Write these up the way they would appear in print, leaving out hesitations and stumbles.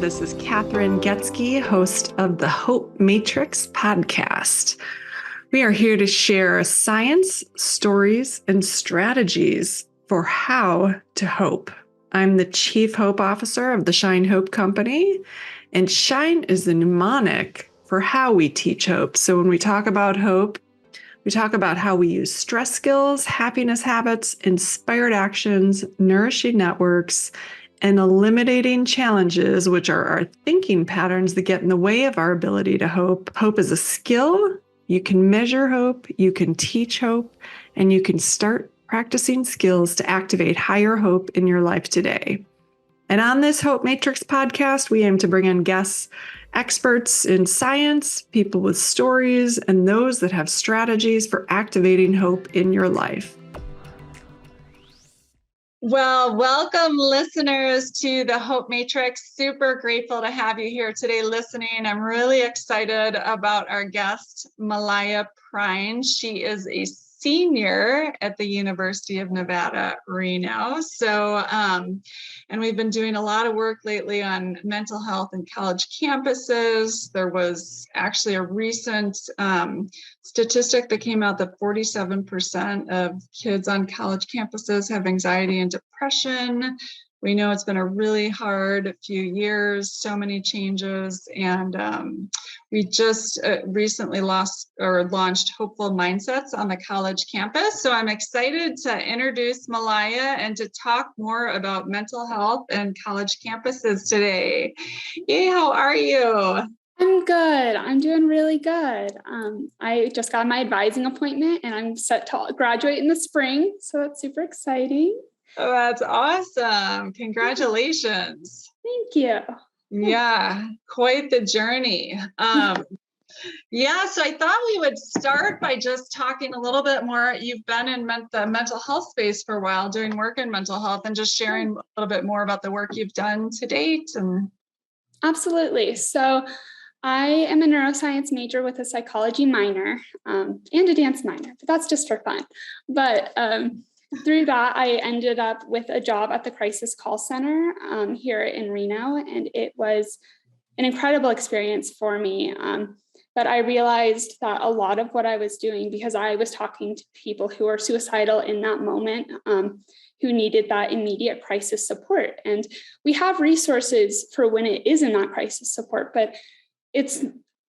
This is Kathryn Getsky, host of the Hope Matrix podcast. We are here to share science, stories, and strategies for how to hope. I'm the Chief Hope Officer of the Shine Hope Company, and Shine is the mnemonic for how we teach hope. So when we talk about hope, we talk about how we use stress skills, happiness habits, inspired actions, nourishing networks, and eliminating challenges, which are our thinking patterns that get in the way of our ability to hope. Hope is a skill. You can measure hope, you can teach hope, and you can start practicing skills to activate higher hope in your life today. And on this Hope Matrix podcast, we aim to bring in guests, experts in science, people with stories, and those that have strategies for activating hope in your life. Well, welcome listeners to the Hope Matrix. Super grateful to have you here today listening. I'm really excited about our guest, Malia Pruyn. She is a senior at the University of Nevada, Reno. And we've been doing a lot of work lately on mental health in college campuses. There was actually a recent statistic that came out that 47% of kids on college campuses have anxiety and depression. We know it's been a really hard few years, so many changes, and we just recently launched Hopeful Mindsets on the college campus. So I'm excited to introduce Malia and to talk more about mental health and college campuses today. Yay, how are you? I'm good. I'm doing really good. I just got my advising appointment and I'm set to graduate in the spring. So that's super exciting. Oh, that's awesome. Congratulations. Thank you. Yeah, quite the journey. So I thought we would start by just talking a little bit more. You've been in the mental health space for a while, doing work in mental health, and just sharing a little bit more about the work you've done to date. Absolutely. So I am a neuroscience major with a psychology minor and a dance minor, but that's just for fun. But through that, I ended up with a job at the crisis call center here in Reno, and it was an incredible experience for me. But I realized that a lot of what I was doing, because I was talking to people who are suicidal in that moment, who needed that immediate crisis support. And we have resources for when it is in that crisis support, but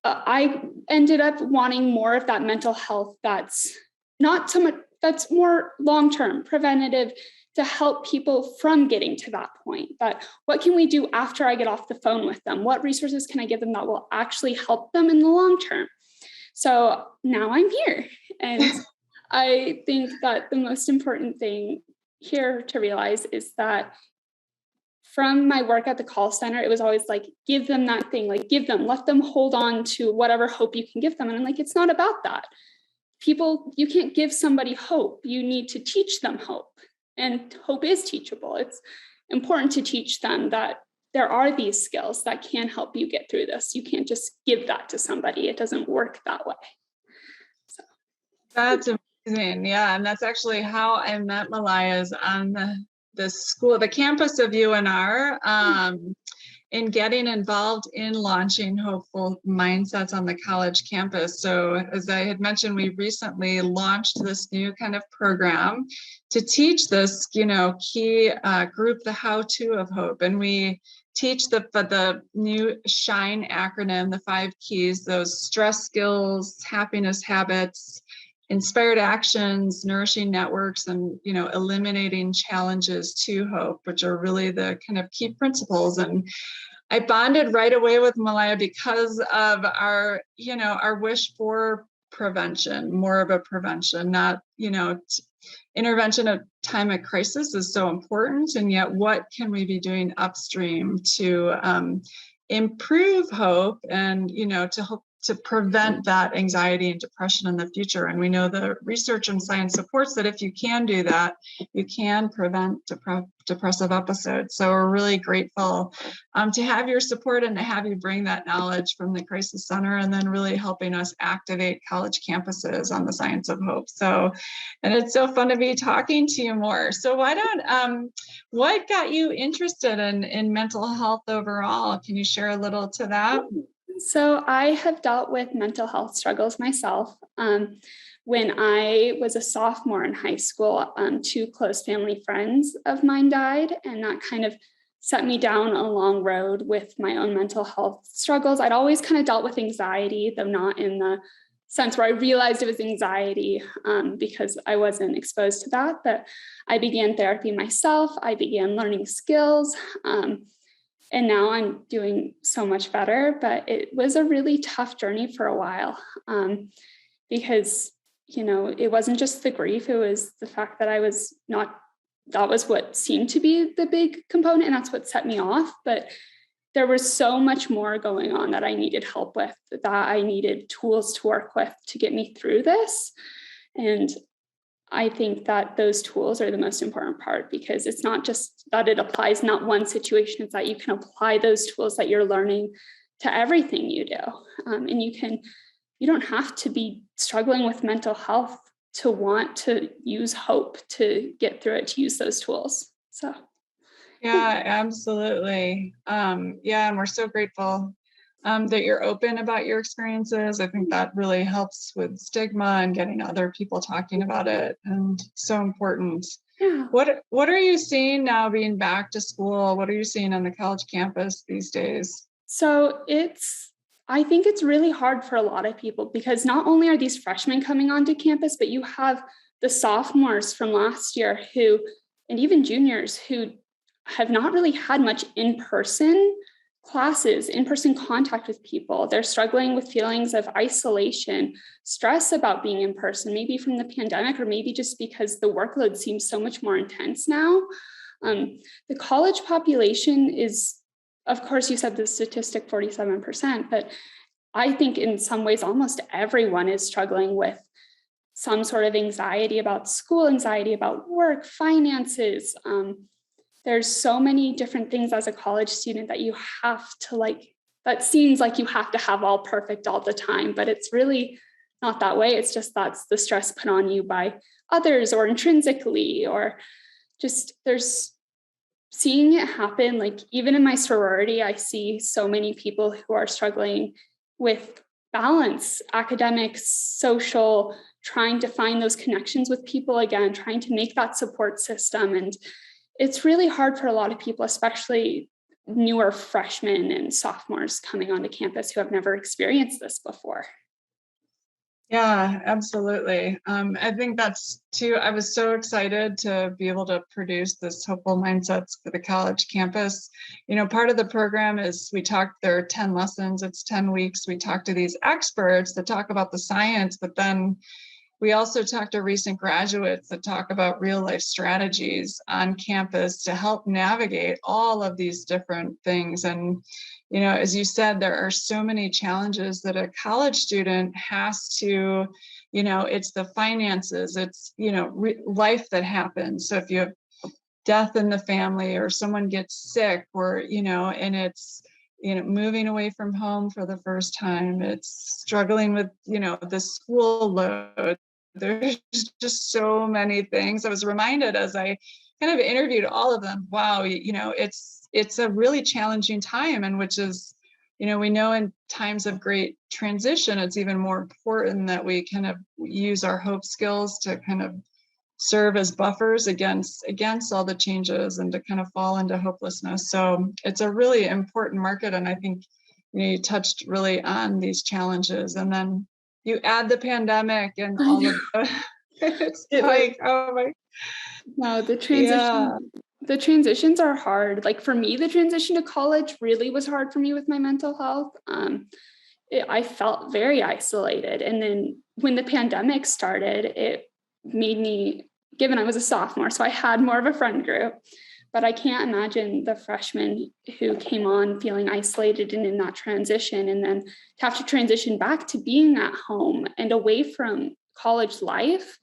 I ended up wanting more of that mental health that's not so much, that's more long-term, preventative, to help people from getting to that point. That what can we do after I get off the phone with them? What resources can I give them that will actually help them in the long term? So now I'm here. And I think that the most important thing here to realize is that from my work at the call center, it was always like, give them that thing, like let them hold on to whatever hope you can give them. And I'm like, it's not about that. You can't give somebody hope. You need to teach them hope. And hope is teachable. It's important to teach them that there are these skills that can help you get through this. You can't just give that to somebody. It doesn't work that way. So that's amazing. Yeah. And that's actually how I met Malia, is on the campus of UNR, in getting involved in launching Hopeful Mindsets on the college campus. So as I had mentioned, we recently launched this new kind of program to teach this, key group, the how-to of hope. And we teach the new SHINE acronym, the 5 keys, those stress skills, happiness habits, inspired actions, nourishing networks, and, eliminating challenges to hope, which are really the kind of key principles. And I bonded right away with Malia because of our wish for prevention, more of a prevention, not, intervention at time of crisis is so important. And yet what can we be doing upstream to improve hope and, to to prevent that anxiety and depression in the future. And we know the research and science supports that if you can do that, you can prevent depressive episodes. So we're really grateful to have your support and to have you bring that knowledge from the Crisis Center, and then really helping us activate college campuses on the science of hope. So, and it's so fun to be talking to you more. So why don't, what got you interested in mental health overall? Can you share a little to that? So I have dealt with mental health struggles myself. When I was a sophomore in high school, 2 close family friends of mine died, and that kind of set me down a long road with my own mental health struggles. I'd always kind of dealt with anxiety, though not in the sense where I realized it was anxiety because I wasn't exposed to that. But I began therapy myself. I began learning skills. And now I'm doing so much better, but it was a really tough journey for a while because, it wasn't just the grief. It was the fact that that was what seemed to be the big component, and that's what set me off. But there was so much more going on that I needed help with, that I needed tools to work with to get me through this. And I think that those tools are the most important part, because it's not just that it applies not one situation, it's that you can apply those tools that you're learning to everything you do. And you don't have to be struggling with mental health to want to use hope to get through it, to use those tools. So. Yeah, absolutely. And we're so grateful that you're open about your experiences. I think that really helps with stigma and getting other people talking about it, and so important. Yeah. What are you seeing now being back to school? What are you seeing on the college campus these days? So I think it's really hard for a lot of people, because not only are these freshmen coming onto campus, but you have the sophomores from last year and even juniors who have not really had much in-person classes, in-person contact with people. They're struggling with feelings of isolation, stress about being in person, maybe from the pandemic, or maybe just because the workload seems so much more intense now. The college population is, of course, you said the statistic 47%, but I think in some ways almost everyone is struggling with some sort of anxiety about school, anxiety about work, finances. There's so many different things as a college student that you have to that seems like you have to have all perfect all the time, but it's really not that way. It's just that's the stress put on you by others or intrinsically, or just there's seeing it happen. Like even in my sorority, I see so many people who are struggling with balance, academics, social, trying to find those connections with people again, trying to make that support system. And it's really hard for a lot of people, especially newer freshmen and sophomores coming onto campus who have never experienced this before. Yeah, absolutely. I think that's too, I was so excited to be able to produce this Hopeful Mindsets for the college campus. Part of the program is there are 10 lessons, it's 10 weeks. We talk to these experts that talk about the science, but then we also talk to recent graduates that talk about real life strategies on campus to help navigate all of these different things. And, as you said, there are so many challenges that a college student has to, it's the finances, it's, life that happens. So if you have death in the family or someone gets sick or, and it's, moving away from home for the first time, it's struggling with, the school load. There's just so many things. I was reminded as I kind of interviewed all of them, wow, it's a really challenging time, and which is, we know in times of great transition, it's even more important that we kind of use our hope skills to kind of serve as buffers against all the changes and to kind of fall into hopelessness. So it's a really important market. And I think, you touched really on these challenges, and then you add the pandemic and all of it's like, oh my. No, the transitions are hard. Like for me, the transition to college really was hard for me with my mental health. I felt very isolated. And then when the pandemic started, it made me, given I was a sophomore, so I had more of a friend group, But I can't imagine the freshmen who came on feeling isolated and in that transition, and then to have to transition back to being at home and away from college life,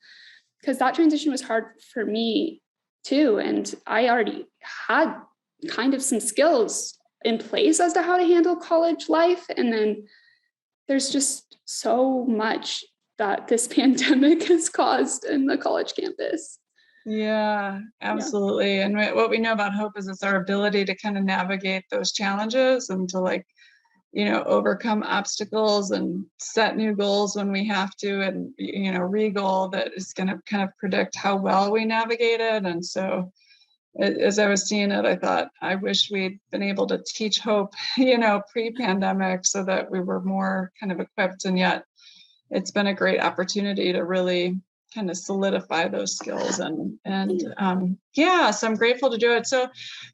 because that transition was hard for me too. And I already had kind of some skills in place as to how to handle college life. And then there's just so much that this pandemic has caused in the college campus. Yeah, absolutely. Yeah. And what we know about Hope is it's our ability to kind of navigate those challenges and to overcome obstacles and set new goals when we have to, and, re-goal that is going to kind of predict how well we navigate it. And so as I was seeing it, I thought, I wish we'd been able to teach Hope, pre-pandemic so that we were more kind of equipped. And yet it's been a great opportunity to really kind of solidify those skills so I'm grateful to do it. So,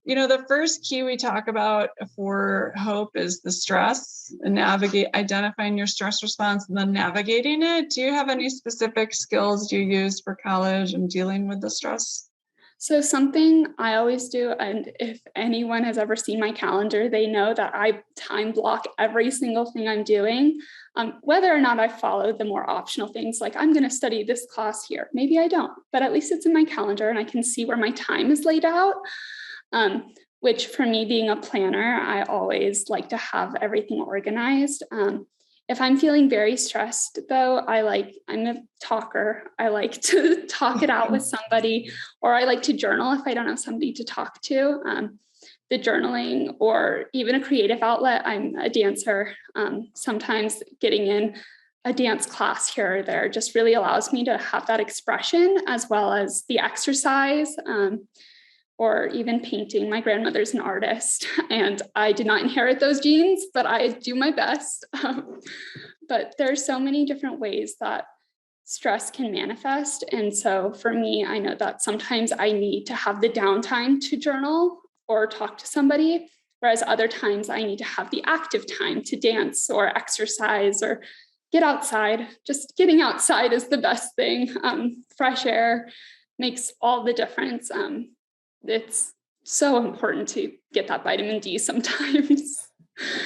the first key we talk about for Hope is the stress and identifying your stress response and then navigating it. Do you have any specific skills you use for college and dealing with the stress? So something I always do, and if anyone has ever seen my calendar, they know that I time block every single thing I'm doing, whether or not I follow the more optional things, like I'm going to study this class here. Maybe I don't, but at least it's in my calendar and I can see where my time is laid out, which for me, being a planner, I always like to have everything organized. If I'm feeling very stressed, though, I'm a talker. I like to talk it out with somebody, or I like to journal if I don't have somebody to talk to. The journaling, or even a creative outlet. I'm a dancer. Sometimes getting in a dance class here or there just really allows me to have that expression, as well as the exercise. Or even painting. My grandmother's an artist, and I did not inherit those genes, but I do my best. But there's so many different ways that stress can manifest. And so for me, I know that sometimes I need to have the downtime to journal or talk to somebody, whereas other times I need to have the active time to dance or exercise or get outside. Just getting outside is the best thing. Fresh air makes all the difference. It's so important to get that vitamin D sometimes.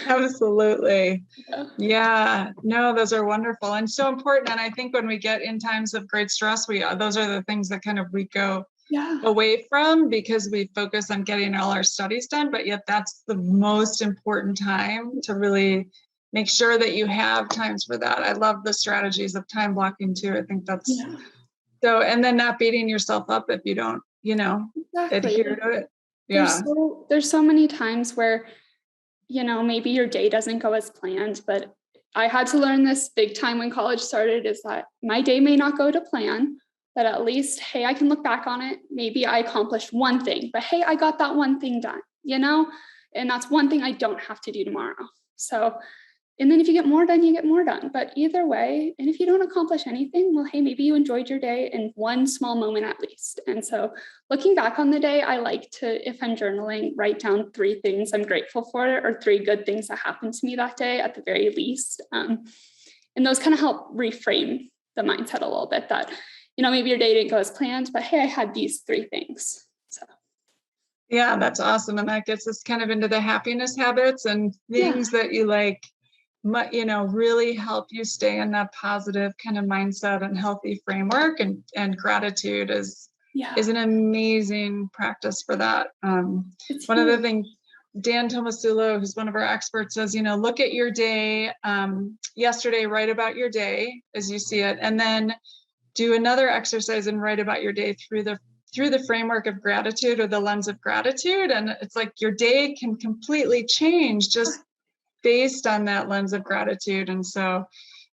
Absolutely. Yeah. No, those are wonderful and so important. And I think when we get in times of great stress, those are the things that kind of we go away from, because we focus on getting all our studies done. But yet that's the most important time to really make sure that you have times for that. I love the strategies of time blocking too. I think that's so, and then not beating yourself up if you don't, adhere to it. Yeah. There's so many times where, maybe your day doesn't go as planned, but I had to learn this big time when college started, is that my day may not go to plan, but at least, hey, I can look back on it. Maybe I accomplished one thing, but hey, I got that one thing done, and that's one thing I don't have to do tomorrow. So, and then if you get more done, you get more done. But either way, and if you don't accomplish anything, well, hey, maybe you enjoyed your day in one small moment at least. And so looking back on the day, I like to, if I'm journaling, write down 3 things I'm grateful for, or 3 good things that happened to me that day at the very least. And those kind of help reframe the mindset a little bit that, maybe your day didn't go as planned, but hey, I had these 3 things. So. Yeah, that's awesome. And that gets us kind of into the happiness habits and things that you like, really help you stay in that positive kind of mindset and healthy framework. And gratitude is an amazing practice for that. One of the things Dan Tomasulo, who's one of our experts, says, look at your day yesterday, write about your day as you see it, and then do another exercise and write about your day through the framework of gratitude, or the lens of gratitude. And it's like your day can completely change just based on that lens of gratitude. And so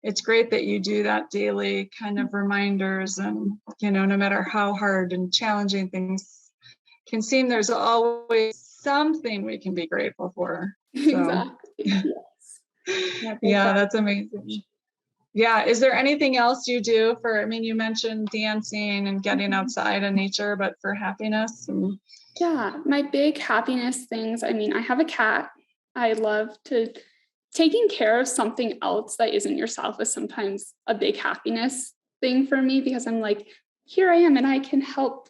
it's great that you do that daily kind of reminders, and, no matter how hard and challenging things can seem, there's always something we can be grateful for. So. Exactly. Yeah, that's amazing. Yeah. Is there anything else you do you mentioned dancing and getting outside in nature, but for happiness? My big happiness things. I have a cat. I love taking care of something else that isn't yourself is sometimes a big happiness thing for me, because I'm like, here I am and I can help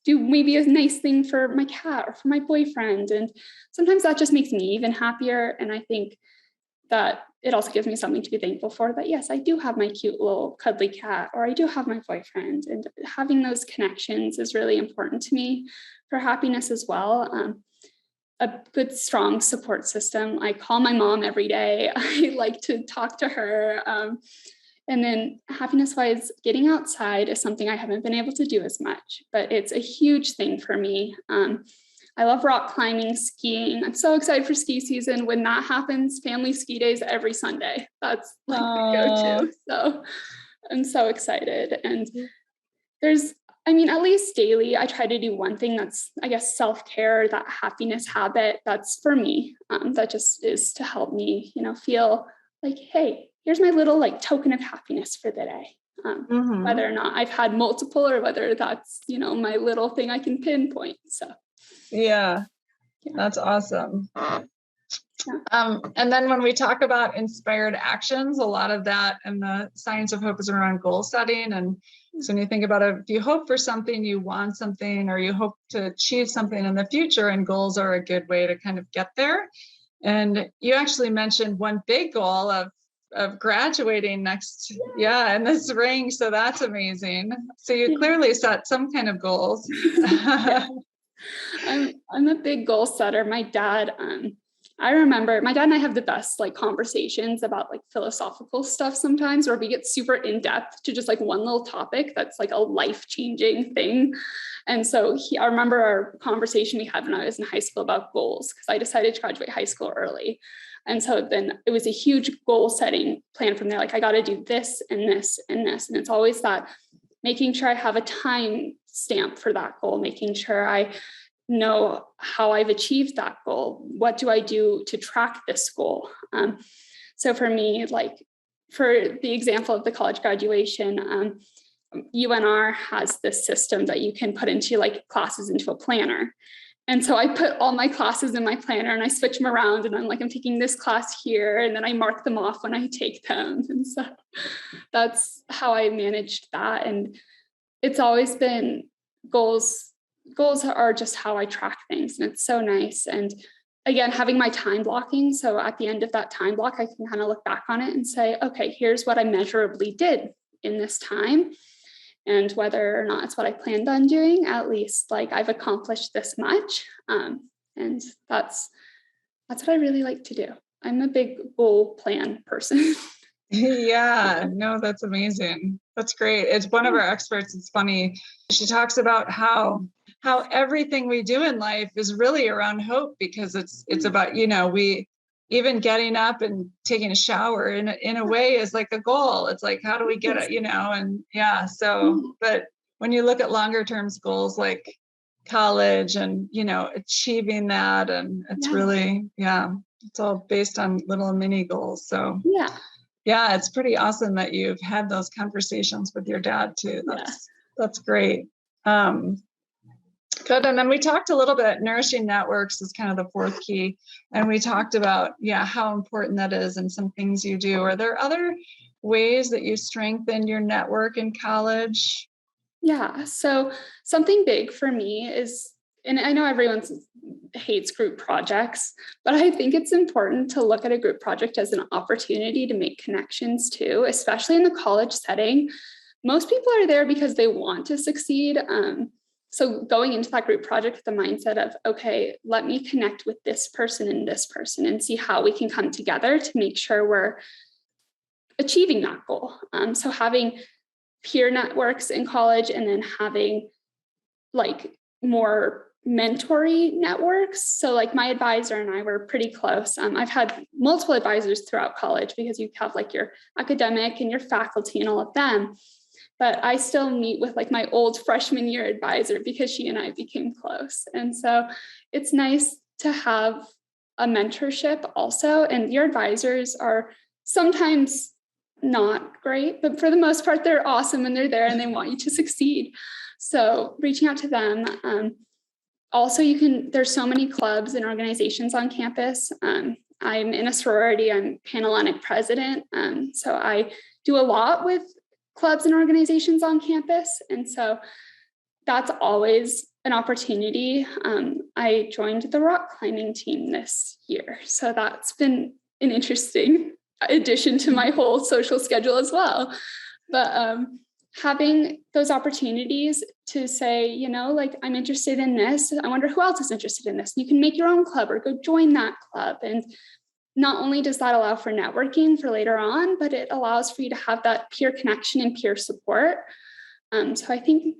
do maybe a nice thing for my cat or for my boyfriend. And sometimes that just makes me even happier. And I think that it also gives me something to be thankful for, that yes, I do have my cute little cuddly cat, or I do have my boyfriend, and having those connections is really important to me for happiness as well. A good, strong support system. I call my mom every day. I like to talk to her. And then happiness wise, getting outside is something I haven't been able to do as much, but it's a huge thing for me. I love rock climbing, skiing. I'm so excited for ski season. When that happens, family ski days every Sunday. That's like the go-to. So I'm so excited. And at least daily, I try to do one thing that's, I guess, self-care, that happiness habit. That's for me. That just is to help me, feel like, hey, here's my little like token of happiness for the day. Whether or not I've had multiple, or whether that's, my little thing I can pinpoint. So. Yeah, that's awesome. And then when we talk about inspired actions, a lot of that and the science of hope is around goal setting. And so when you think about it, if you hope for something, you want something, or you hope to achieve something in the future, and goals are a good way to kind of get there. And you actually mentioned one big goal of graduating next, in the spring. So that's amazing. So you clearly set some kind of goals. I'm a big goal setter. My dad, I remember my dad and I have the best like conversations about like philosophical stuff sometimes, where we get super in depth to just like one little topic that's like a life-changing thing. And so I remember our conversation we had when I was in high school about goals, because I decided to graduate high school early. And so then it was a huge goal setting plan from there. Like, I got to do this and this and this. And it's always that making sure I have a time stamp for that goal, making sure I know how I've achieved that goal. What do I do to track this goal? So for me, like for the example of the college graduation, UNR has this system that you can put into like classes into a planner. And so I put all my classes in my planner and I switch them around, and I'm like, I'm taking this class here, and then I mark them off when I take them. And so that's how I managed that. And it's always been goals. Goals are just how I track things, and it's so nice. And again, having my time blocking. So at the end of that time block, I can kind of look back on it and say, okay, here's what I measurably did in this time. And whether or not it's what I planned on doing, at least like I've accomplished this much. And that's what I really like to do. I'm a big goal plan person. Yeah, no, that's amazing. That's great. It's one of our experts. It's funny. She talks about how everything we do in life is really around hope, because it's about, we even getting up and taking a shower in a way is like a goal. It's like, how do we get it, and yeah. So, but when you look at longer term goals like college and, achieving that, and it's really, it's all based on little mini goals. So yeah, it's pretty awesome that you've had those conversations with your dad too. That's great. Good. And then we talked a little bit, nourishing networks is kind of the fourth key. And we talked about, how important that is and some things you do. Are there other ways that you strengthen your network in college? Yeah. So something big for me is, and I know everyone hates group projects, but I think it's important to look at a group project as an opportunity to make connections too, especially in the college setting. Most people are there because they want to succeed. So going into that group project with the mindset of, okay, let me connect with this person and see how we can come together to make sure we're achieving that goal. So having peer networks in college, and then having like more mentoring networks. So like my advisor and I were pretty close. I've had multiple advisors throughout college, because you have like your academic and your faculty and all of them. But I still meet with like my old freshman year advisor, because she and I became close. And so it's nice to have a mentorship also. And your advisors are sometimes not great, but for the most part, they're awesome, and they're there and they want you to succeed. So reaching out to them. Also, there's so many clubs and organizations on campus. I'm in a sorority. I'm Panhellenic President. So I do a lot with clubs and organizations on campus. And so that's always an opportunity, I joined the rock climbing team this year. So that's been an interesting addition to my whole social schedule as well. But having those opportunities to say, you know, like, I'm interested in this. I wonder who else is interested in this. You can make your own club or go join that club. And not only does that allow for networking for later on, but it allows for you to have that peer connection and peer support. So I think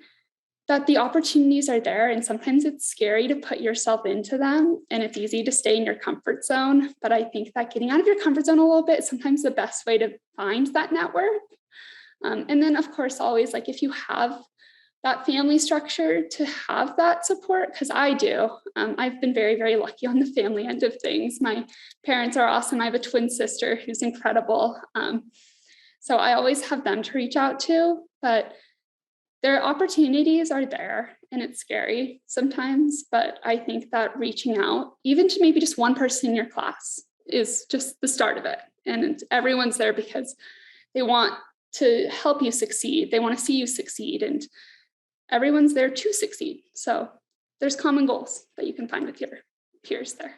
that the opportunities are there, and sometimes it's scary to put yourself into them, and it's easy to stay in your comfort zone. But I think that getting out of your comfort zone a little bit is sometimes the best way to find that network. And then, of course, always, like, if you have that family structure, to have that support, because I do. I've been very, very lucky on the family end of things. My parents are awesome. I have a twin sister who's incredible. So I always have them to reach out to, but their opportunities are there, and it's scary sometimes. But I think that reaching out, even to maybe just one person in your class, is just the start of it. And everyone's there because they want to help you succeed. They want to see you succeed, and everyone's there to succeed. So there's common goals that you can find with your peers there.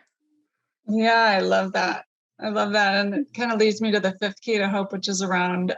Yeah, I love that. I love that. And it kind of leads me to the fifth key to hope, which is around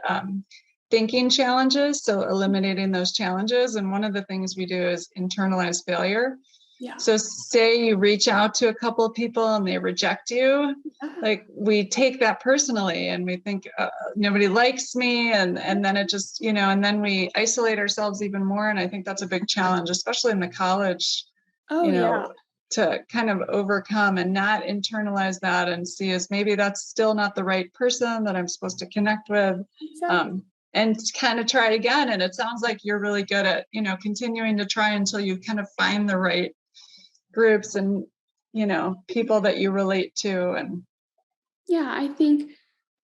thinking challenges. So eliminating those challenges. And one of the things we do is internalize failure. Yeah. So say you reach out to a couple of people and they reject you, like, we take that personally and we think nobody likes me. And then it just, you know, and then we isolate ourselves even more. And I think that's a big challenge, especially in the college, to kind of overcome and not internalize that and see as maybe that's still not the right person that I'm supposed to connect with. Exactly. And kind of try again. And it sounds like you're really good at, you know, continuing to try until you kind of find the right groups and, you know, people that you relate to. And yeah, I think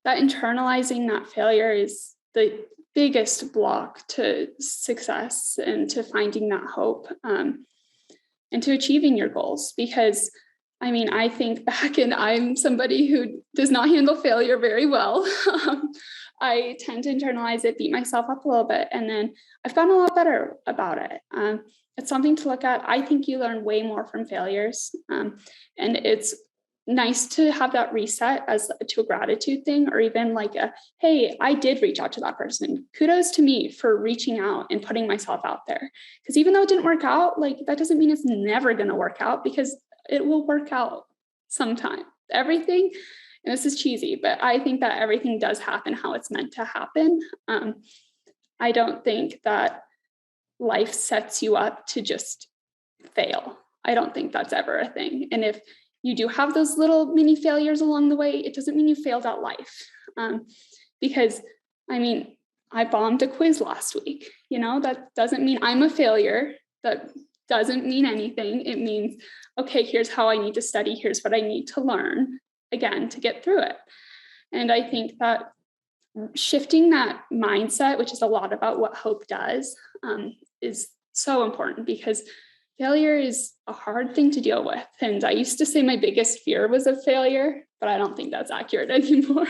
that internalizing that failure is the biggest block to success and to finding that hope, and to achieving your goals. Because I mean, I think back, and I'm somebody who does not handle failure very well. I tend to internalize it, beat myself up a little bit, and then I've gotten a lot better about it. It's something to look at. I think you learn way more from failures, and it's nice to have that reset as to a gratitude thing, or even like hey, I did reach out to that person. Kudos to me for reaching out and putting myself out there. Because even though it didn't work out, like, that doesn't mean it's never going to work out, because it will work out sometime. Everything, and this is cheesy, but I think that everything does happen how it's meant to happen. I don't think that life sets you up to just fail. I don't think that's ever a thing. And if you do have those little mini failures along the way, it doesn't mean you failed at life. Because, I mean, I bombed a quiz last week. You know, that doesn't mean I'm a failure. That doesn't mean anything. It means, okay, here's how I need to study. Here's what I need to learn, again, to get through it. And I think that shifting that mindset, which is a lot about what hope does, is so important, because failure is a hard thing to deal with. And I used to say my biggest fear was of failure, but I don't think that's accurate anymore.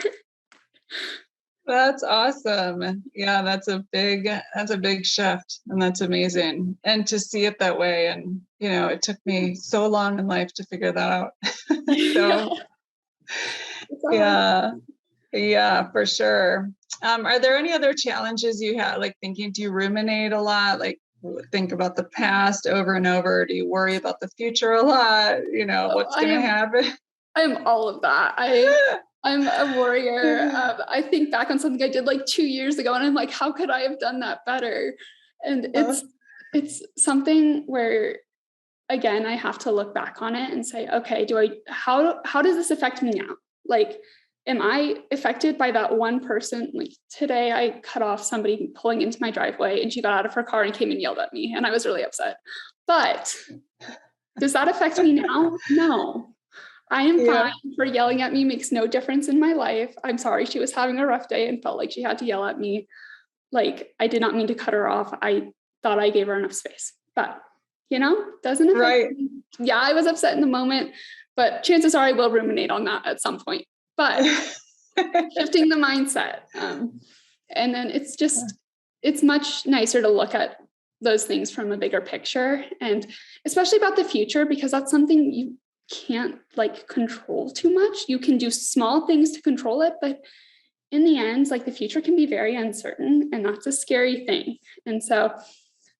That's awesome. Yeah, that's a big shift, and that's amazing. And to see it that way, and, you know, it took me so long in life to figure that out. So yeah, for sure. Are there any other challenges you have, like thinking, do you ruminate a lot? Like, think about the past over and over? Do you worry about the future a lot? You know, what's going to happen? I'm all of that. I'm a warrior. I think back on something I did like 2 years ago, and I'm like, how could I have done that better? And it's something where, again, I have to look back on it and say, okay, how does this affect me now? Like, am I affected by that one person? Like, today I cut off somebody pulling into my driveway, and she got out of her car and came and yelled at me, and I was really upset. But does that affect me now? No. I am fine. Her yelling at me makes no difference in my life. I'm sorry she was having a rough day and felt like she had to yell at me. Like, I did not mean to cut her off. I thought I gave her enough space. But, you know, doesn't affect me. Yeah, I was upset in the moment, but chances are I will ruminate on that at some point. But shifting the mindset. And then it's much nicer to look at those things from a bigger picture, and especially about the future, because that's something you can't like control too much. You can do small things to control it, but in the end, like the future can be very uncertain, and that's a scary thing. And so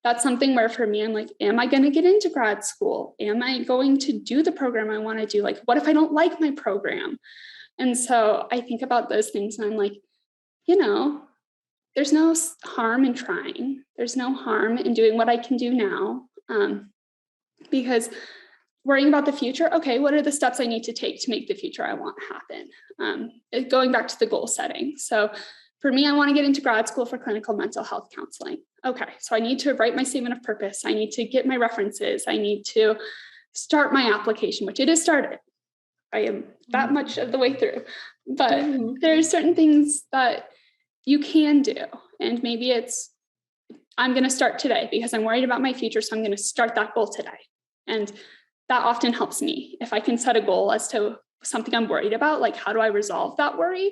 that's something where for me, I'm like, am I going to get into grad school? Am I going to do the program I want to do? Like, what if I don't like my program? And so I think about those things and I'm like, there's no harm in trying. There's no harm in doing what I can do now. Because worrying about the future, okay, what are the steps I need to take to make the future I want happen? Going back to the goal setting. So for me, I want to get into grad school for clinical mental health counseling. Okay, so I need to write my statement of purpose. I need to get my references. I need to start my application, which it is started. I am that much of the way through. But there are certain things that you can do. And maybe it's, I'm going to start today because I'm worried about my future. So I'm going to start that goal today. And that often helps me. If I can set a goal as to something I'm worried about, like how do I resolve that worry?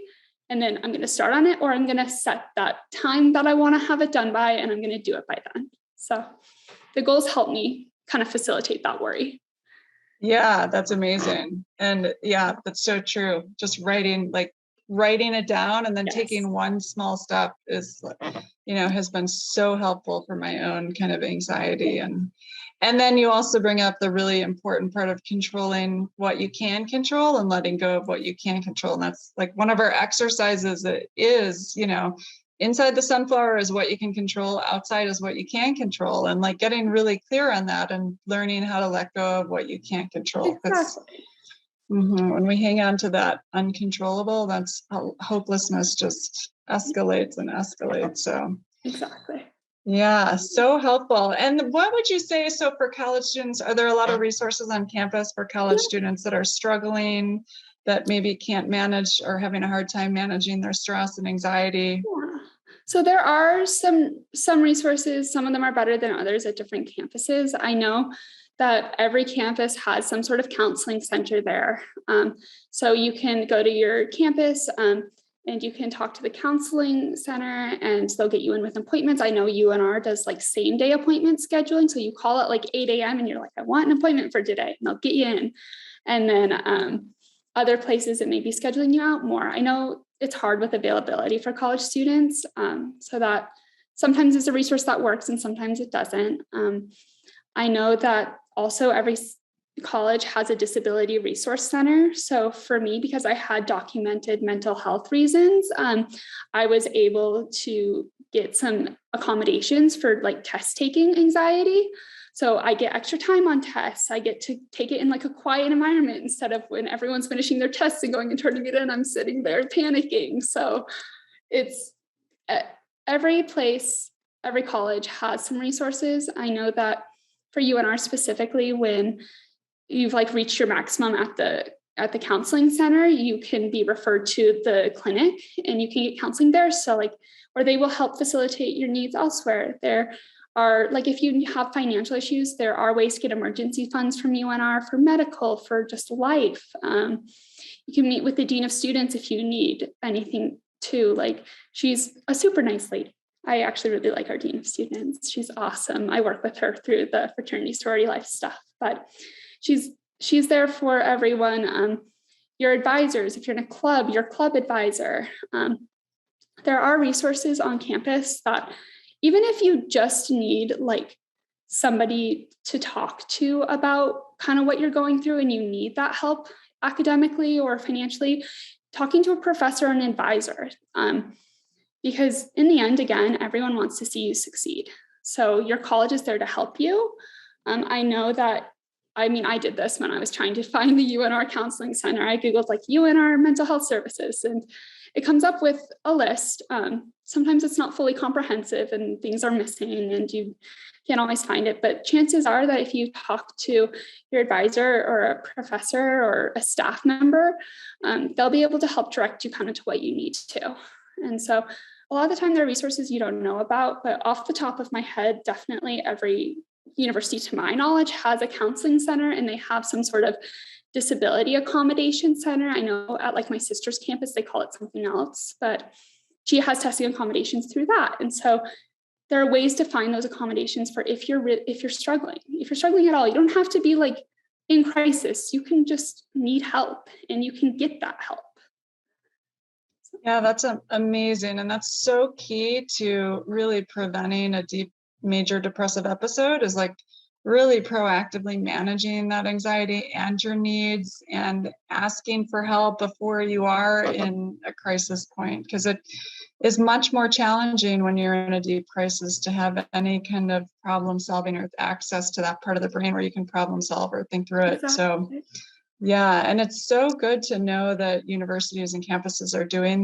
And then I'm going to start on it, or I'm going to set that time that I want to have it done by, and I'm going to do it by then. So the goals help me kind of facilitate that worry. Yeah, that's amazing. And yeah, that's so true. Just writing it down and then taking one small step is, has been so helpful for my own kind of anxiety. And then you also bring up the really important part of controlling what you can control and letting go of what you can't control. And that's like one of our exercises is, inside the sunflower is what you can control, outside is what you can control. And like getting really clear on that and learning how to let go of what you can't control. Exactly. When we hang on to that uncontrollable, that's how hopelessness just escalates and escalates. So exactly. Yeah, so helpful. And what would you say, so for college students, are there a lot of resources on campus for college students that are struggling, that maybe can't manage or having a hard time managing their stress and anxiety? Yeah. So there are some resources. Some of them are better than others at different campuses. I know that every campus has some sort of counseling center there. So you can go to your campus and you can talk to the counseling center and they'll get you in with appointments. I know UNR does like same day appointment scheduling. So you call at like 8 a.m. and you're like, I want an appointment for today, and they'll get you in. And then other places that may be scheduling you out more. I know it's hard with availability for college students. So that sometimes it's a resource that works and sometimes it doesn't. I know that also every college has a disability resource center. So for me, because I had documented mental health reasons, I was able to get some accommodations for like test taking anxiety. So I get extra time on tests. I get to take it in like a quiet environment instead of when everyone's finishing their tests and going and turning it in, I'm sitting there panicking. So it's every place, every college has some resources. I know that for UNR specifically, when you've like reached your maximum at the counseling center, you can be referred to the clinic and you can get counseling there. So like, or they will help facilitate your needs elsewhere. There are like, if you have financial issues, there are ways to get emergency funds from UNR for medical, for just life. You can meet with the dean of students if you need anything too. Like, she's a super nice lady. I actually really like our dean of students. She's awesome. I work with her through the fraternity sorority life stuff, but she's there for everyone. Your advisors, if you're in a club, your club advisor. There are resources on campus that even if you just need like somebody to talk to about kind of what you're going through and you need that help academically or financially, talking to a professor and advisor. Because in the end, again, everyone wants to see you succeed. So your college is there to help you. I know that, I did this when I was trying to find the UNR counseling center. I Googled like UNR mental health services and it comes up with a list. Sometimes it's not fully comprehensive and things are missing and you can't always find it. But chances are that if you talk to your advisor or a professor or a staff member, they'll be able to help direct you kind of to what you need to. And so a lot of the time there are resources you don't know about, but off the top of my head, definitely every university to my knowledge has a counseling center and they have some sort of disability accommodation center. I know at like my sister's campus, they call it something else, but she has testing accommodations through that. And so there are ways to find those accommodations for if you're struggling at all. You don't have to be like in crisis. You can just need help, and you can get that help. Yeah, that's amazing. And that's so key to really preventing a deep major depressive episode, is like really proactively managing that anxiety and your needs and asking for help before you are in a crisis point, because it is much more challenging when you're in a deep crisis to have any kind of problem solving or access to that part of the brain where you can problem solve or think through it. So yeah, and it's so good to know that universities and campuses are doing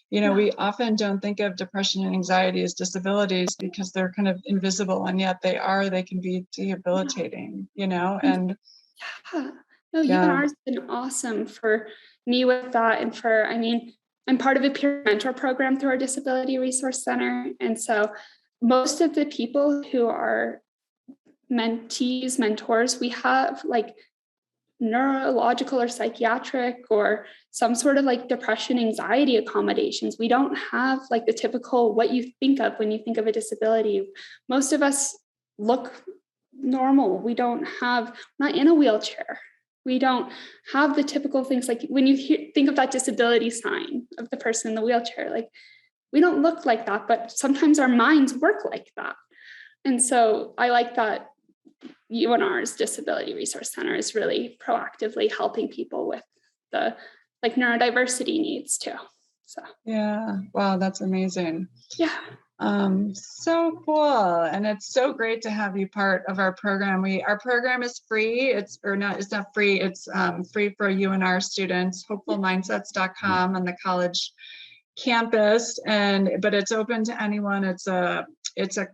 we often don't think of depression and anxiety as disabilities because they're kind of invisible, and yet they can be debilitating, and yeah. No, UNR has been awesome for me with that. And I'm part of a peer mentor program through our Disability Resource Center. And so most of the people who are mentees, mentors, we have like neurological or psychiatric or some sort of like depression, anxiety accommodations. We don't have like the typical what you think of when you think of a disability. Most of us look normal. Not in a wheelchair. We don't have the typical things like when you think of that disability sign of the person in the wheelchair, like we don't look like that, but sometimes our minds work like that. And so I like that UNR's Disability Resource Center is really proactively helping people with the like neurodiversity needs too. So yeah, wow, that's amazing. Yeah. So cool. And it's so great to have you part of our program. Our program is free. It's not free. It's free for UNR students, hopefulmindsets.com on the college campus. But it's open to anyone. It's a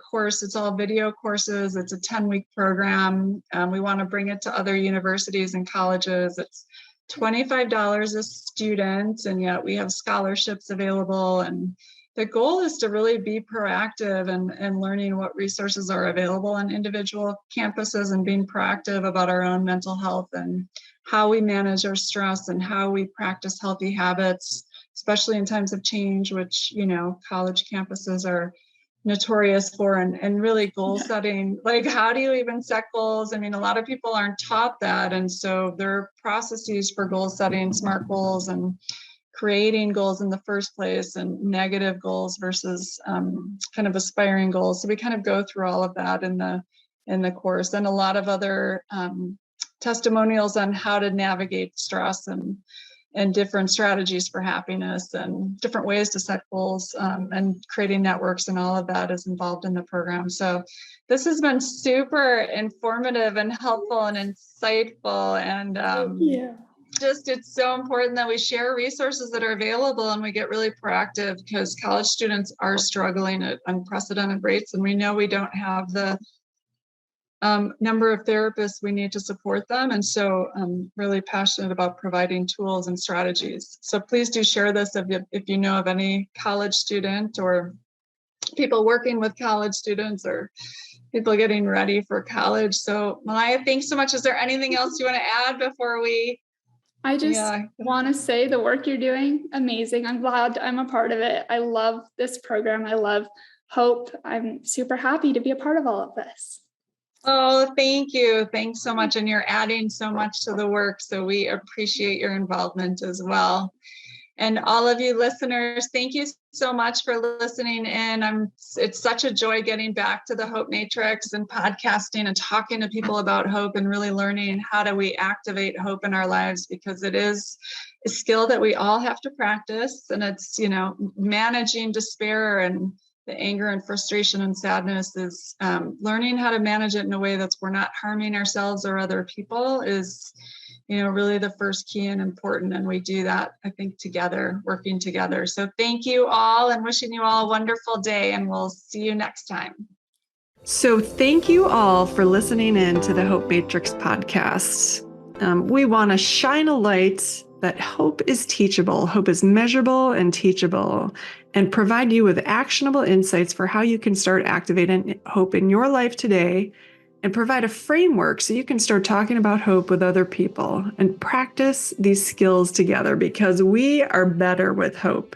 course. It's all video courses. It's a 10-week program. We want to bring it to other universities and colleges. It's $25 a student, and yet we have scholarships available. And the goal is to really be proactive and learning what resources are available on individual campuses and being proactive about our own mental health and how we manage our stress and how we practice healthy habits, especially in times of change, which, college campuses are notorious for, and really goal setting. Like, how do you even set goals? A lot of people aren't taught that. And so there are processes for goal setting, SMART goals, and creating goals in the first place, and negative goals versus kind of aspiring goals. So we kind of go through all of that in the course, and a lot of other testimonials on how to navigate stress and different strategies for happiness and different ways to set goals, and creating networks, and all of that is involved in the program. So this has been super informative and helpful and insightful, and it's so important that we share resources that are available and we get really proactive, because college students are struggling at unprecedented rates, and we know we don't have the number of therapists we need to support them. And so I'm really passionate about providing tools and strategies. So please do share this if you know of any college student or people working with college students or people getting ready for college. So Malia, thanks so much. Is there anything else you want to add before we? I just want to say the work you're doing, amazing. I'm glad I'm a part of it. I love this program. I love Hope. I'm super happy to be a part of all of this. Oh, thank you. Thanks so much. And you're adding so much to the work. So we appreciate your involvement as well. And all of you listeners, thank you so much for listening in. It's such a joy getting back to the Hope Matrix and podcasting and talking to people about hope and really learning how do we activate hope in our lives, because it is a skill that we all have to practice. And it's, managing despair and the anger and frustration and sadness is learning how to manage it in a way that's we're not harming ourselves or other people is, really the first key and important. And we do that, I think, together, working together. So thank you all, and wishing you all a wonderful day, and we'll see you next time. So thank you all for listening in to the Hope Matrix podcast. We want to shine a light that hope is teachable, hope is measurable and teachable, and provide you with actionable insights for how you can start activating hope in your life today, and provide a framework so you can start talking about hope with other people and practice these skills together, because we are better with hope.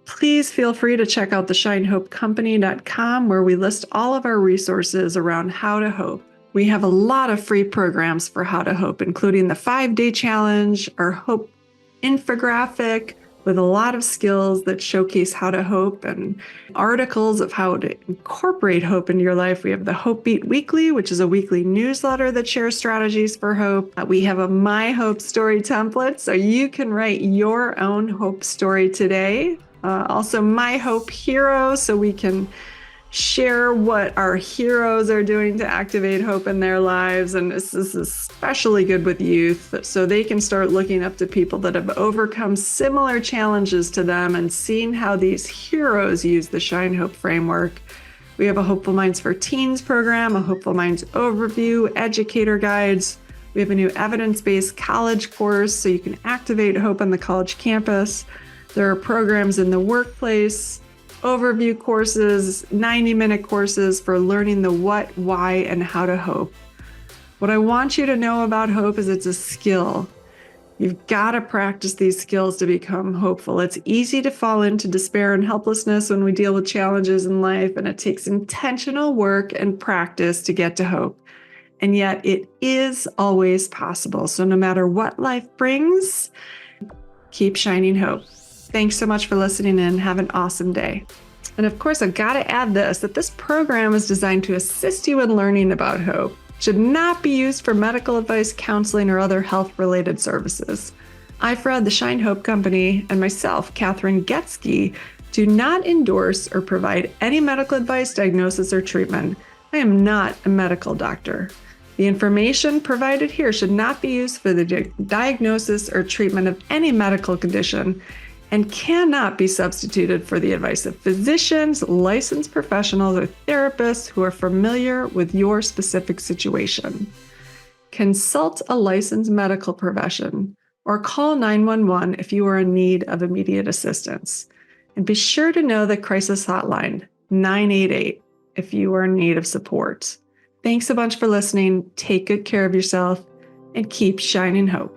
Please feel free to check out the shinehopecompany.com, where we list all of our resources around how to hope. We have a lot of free programs for how to hope, including the 5-day challenge, our hope infographic with a lot of skills that showcase how to hope, and articles of how to incorporate hope into your life. We have the Hope Beat Weekly, which is a weekly newsletter that shares strategies for hope. We have a My Hope Story template, so you can write your own hope story today. Also, My Hope Hero, so we can share what our heroes are doing to activate hope in their lives. And this is especially good with youth, so they can start looking up to people that have overcome similar challenges to them and seeing how these heroes use the Shine Hope framework. We have a Hopeful Minds for Teens program, a Hopeful Minds overview, educator guides. We have a new evidence-based college course, so you can activate hope on the college campus. There are programs in the workplace, overview courses, 90-minute courses for learning the what, why, and how to hope. What I want you to know about hope is it's a skill. You've got to practice these skills to become hopeful. It's easy to fall into despair and helplessness when we deal with challenges in life, and it takes intentional work and practice to get to hope. And yet it is always possible. So no matter what life brings, keep shining hope. Thanks so much for listening in. Have an awesome day. And of course, I've got to add that this program is designed to assist you in learning about hope. It should not be used for medical advice, counseling, or other health-related services. iFred, the Shine Hope Company, and myself, Kathryn do not endorse or provide any medical advice, diagnosis, or treatment. I am not a medical doctor. The information provided here should not be used for the diagnosis or treatment of any medical condition, and cannot be substituted for the advice of physicians, licensed professionals, or therapists who are familiar with your specific situation. Consult a licensed medical profession or call 911 if you are in need of immediate assistance. And be sure to know the crisis hotline, 988, if you are in need of support. Thanks a bunch for listening. Take good care of yourself and keep shining hope.